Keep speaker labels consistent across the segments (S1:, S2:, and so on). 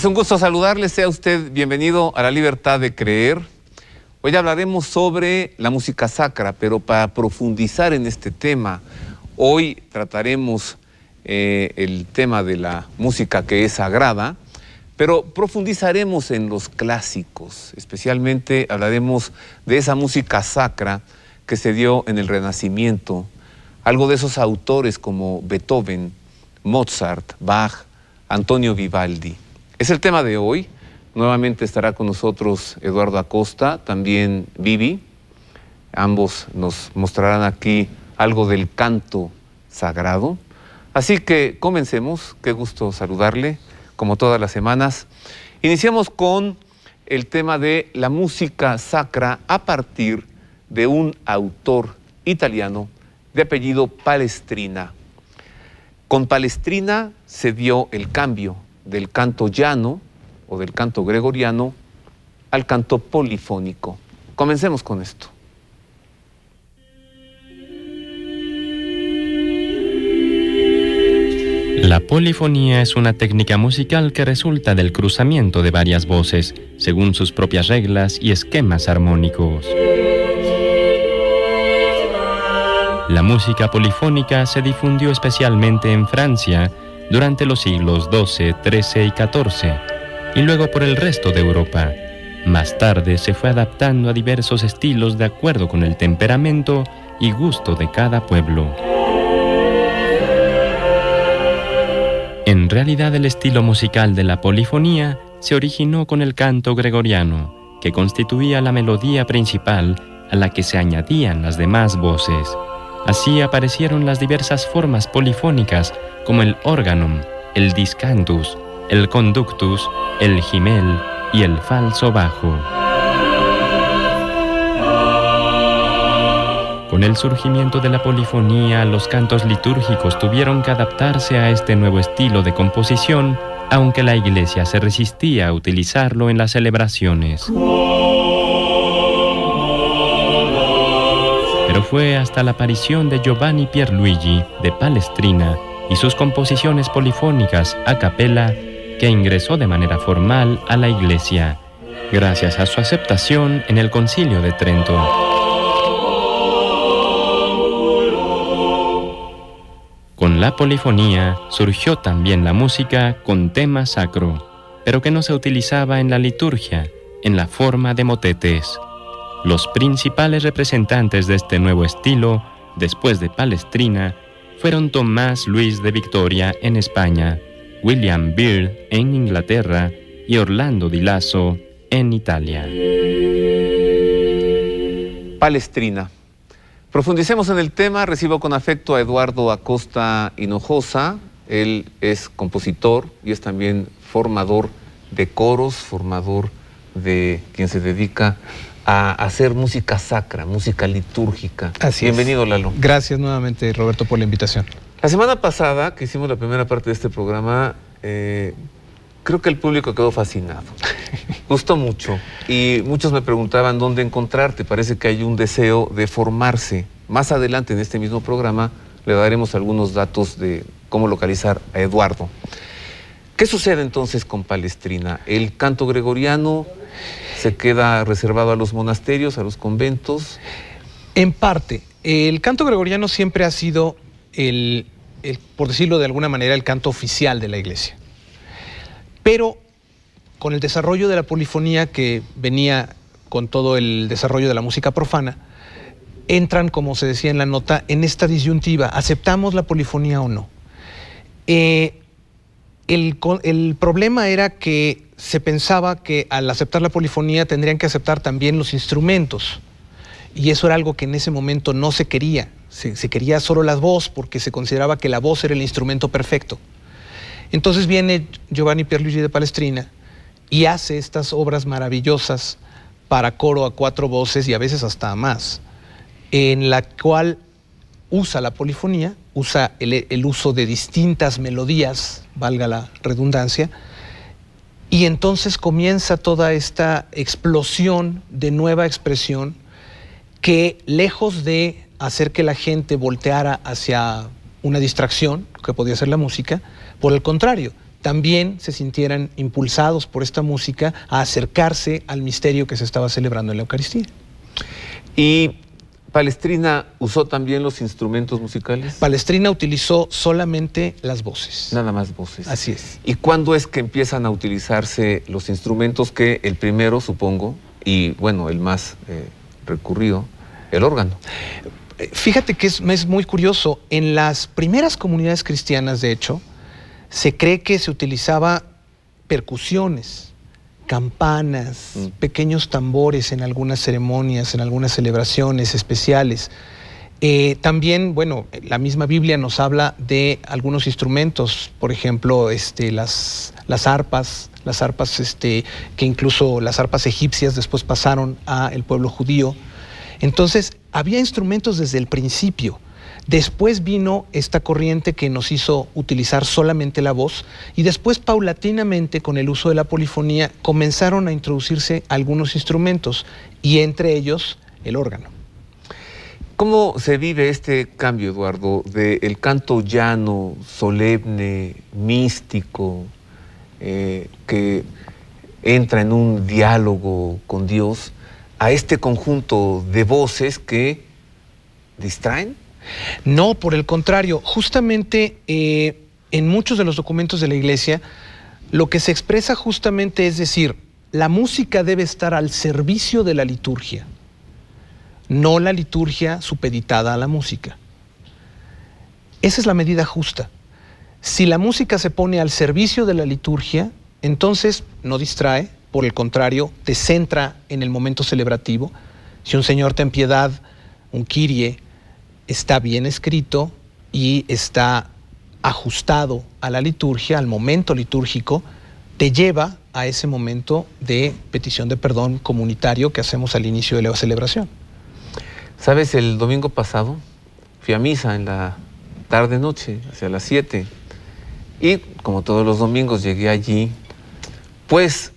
S1: Es un gusto saludarle, sea usted bienvenido a La Libertad de Creer. Hoy hablaremos sobre la música sacra, pero para profundizar en este tema, hoy trataremos el tema de la música que es sagrada, pero profundizaremos en los clásicos, especialmente hablaremos de esa música sacra que se dio en el Renacimiento, algo de esos autores como Beethoven, Mozart, Bach, Antonio Vivaldi. Es el tema de hoy. Nuevamente estará con nosotros Eduardo Acosta, también Vivi. Ambos nos mostrarán aquí algo del canto sagrado. Así que comencemos. Qué gusto saludarle, como todas las semanas. Iniciamos con el tema de la música sacra a partir de un autor italiano de apellido Palestrina. Con Palestrina se dio el cambio del canto llano o del canto gregoriano al canto polifónico. Comencemos con esto.
S2: La polifonía es una técnica musical que resulta del cruzamiento de varias voces, según sus propias reglas y esquemas armónicos. La música polifónica se difundió especialmente en Francia durante los siglos XII, XIII y XIV, y luego por el resto de Europa. Más tarde se fue adaptando a diversos estilos de acuerdo con el temperamento y gusto de cada pueblo. En realidad, el estilo musical de la polifonía se originó con el canto gregoriano, que constituía la melodía principal a la que se añadían las demás voces. Así aparecieron las diversas formas polifónicas como el organum, el discantus, el conductus, el gimel y el falso bajo. Con el surgimiento de la polifonía, los cantos litúrgicos tuvieron que adaptarse a este nuevo estilo de composición, aunque la Iglesia se resistía a utilizarlo en las celebraciones. Pero fue hasta la aparición de Giovanni Pierluigi de Palestrina y sus composiciones polifónicas a capella que ingresó de manera formal a la Iglesia, gracias a su aceptación en el Concilio de Trento. Con la polifonía surgió también la música con tema sacro, pero que no se utilizaba en la liturgia, en la forma de motetes. Los principales representantes de este nuevo estilo, después de Palestrina, fueron Tomás Luis de Victoria en España, William Byrd en Inglaterra y Orlando di Lasso en Italia.
S1: Palestrina. Profundicemos en el tema. Recibo con afecto a Eduardo Acosta Hinojosa. Él es compositor y es también formador de coros, formador de quien se dedica a hacer música sacra, música litúrgica.
S3: Así
S1: Bienvenido,
S3: es.
S1: Lalo.
S3: Gracias nuevamente, Roberto, por la invitación.
S1: La semana pasada, que hicimos la primera parte de este programa, creo que el público quedó fascinado. Gustó mucho. Y muchos me preguntaban dónde encontrarte. Parece que hay un deseo de formarse. Más adelante en este mismo programa le daremos algunos datos de cómo localizar a Eduardo. ¿Qué sucede entonces con Palestrina? ¿El canto gregoriano se queda reservado a los monasterios, a los conventos?
S3: En parte, el canto gregoriano siempre ha sido, por decirlo de alguna manera, el canto oficial de la Iglesia. Pero con el desarrollo de la polifonía que venía con todo el desarrollo de la música profana, entran, como se decía en la nota, en esta disyuntiva: ¿aceptamos la polifonía o no? El problema era que se pensaba que al aceptar la polifonía tendrían que aceptar también los instrumentos, y eso era algo que en ese momento no se quería. Se quería solo la voz, porque se consideraba que la voz era el instrumento perfecto. Entonces viene Giovanni Pierluigi de Palestrina y hace estas obras maravillosas para coro a 4 voces y a veces hasta más, en la cual usa la polifonía, usa el uso de distintas melodías, valga la redundancia, y entonces comienza toda esta explosión de nueva expresión que, lejos de hacer que la gente volteara hacia una distracción, que podía ser la música, por el contrario, también se sintieran impulsados por esta música a acercarse al misterio que se estaba celebrando en la Eucaristía.
S1: ¿Y Palestrina usó también los instrumentos musicales?
S3: Palestrina utilizó solamente las voces.
S1: Nada más voces.
S3: Así es.
S1: ¿Y cuándo es que empiezan a utilizarse los instrumentos? Que el primero, supongo, y bueno, el más recurrido, el órgano.
S3: Fíjate que es muy curioso. En las primeras comunidades cristianas, de hecho, se cree que se utilizaba percusiones, campanas, pequeños tambores en algunas ceremonias, en algunas celebraciones especiales. También, bueno, la misma Biblia nos habla de algunos instrumentos, por ejemplo, las arpas, que incluso las arpas egipcias después pasaron al pueblo judío. Entonces, había instrumentos desde el principio. Después vino esta corriente que nos hizo utilizar solamente la voz y después paulatinamente con el uso de la polifonía comenzaron a introducirse algunos instrumentos y entre ellos el órgano.
S1: ¿Cómo se vive este cambio, Eduardo, del canto llano, solemne, místico, que entra en un diálogo con Dios, a este conjunto de voces que distraen?
S3: No, por el contrario, justamente en muchos de los documentos de la Iglesia lo que se expresa justamente es decir, la música debe estar al servicio de la liturgia, no la liturgia supeditada a la música. Esa es la medida justa. Si la música se pone al servicio de la liturgia, entonces no distrae, por el contrario, te centra en el momento celebrativo. Si un Señor ten piedad, un Kyrie, está bien escrito y está ajustado a la liturgia, al momento litúrgico, te lleva a ese momento de petición de perdón comunitario que hacemos al inicio de la celebración.
S1: ¿Sabes? El domingo pasado fui a misa en la tarde-noche, hacia las 7, y como todos los domingos llegué allí, pues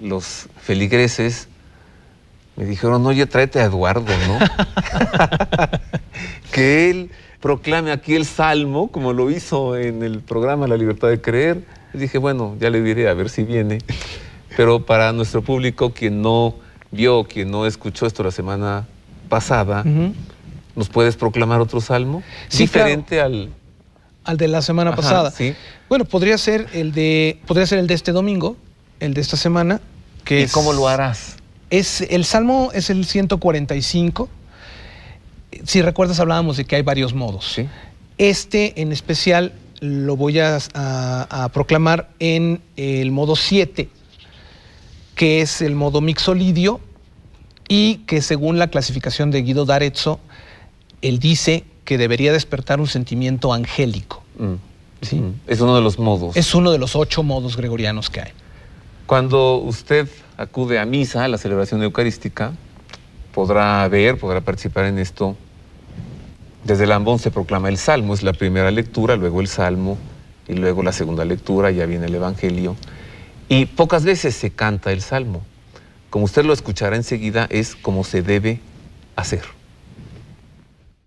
S1: los feligreses me dijeron, oye, tráete a Eduardo, ¿no? Que él proclame aquí el Salmo, como lo hizo en el programa La Libertad de Creer. Y dije, bueno, ya le diré a ver si viene. Pero para nuestro público, quien no vio, quien no escuchó esto la semana pasada, ¿nos puedes proclamar otro Salmo?
S3: Sí,
S1: diferente
S3: claro. Al de la semana pasada.
S1: Sí.
S3: Bueno, podría ser el de este domingo, el de esta semana.
S1: ¿Y cómo lo harás?
S3: El Salmo es el 145. Si recuerdas, hablábamos de que hay varios modos.
S1: ¿Sí?
S3: Este en especial lo voy a proclamar en el modo 7, que es el modo mixolidio, y que según la clasificación de Guido d'Arezzo, él dice que debería despertar un sentimiento angélico. ¿Sí?
S1: Es uno de los modos.
S3: Es uno de los 8 modos gregorianos que hay.
S1: Cuando usted acude a misa, a la celebración eucarística, podrá participar en esto. Desde el ambón se proclama el Salmo, es la primera lectura, luego el Salmo, y luego la segunda lectura, ya viene el Evangelio. Y pocas veces se canta el Salmo. Como usted lo escuchará enseguida, es como se debe hacer.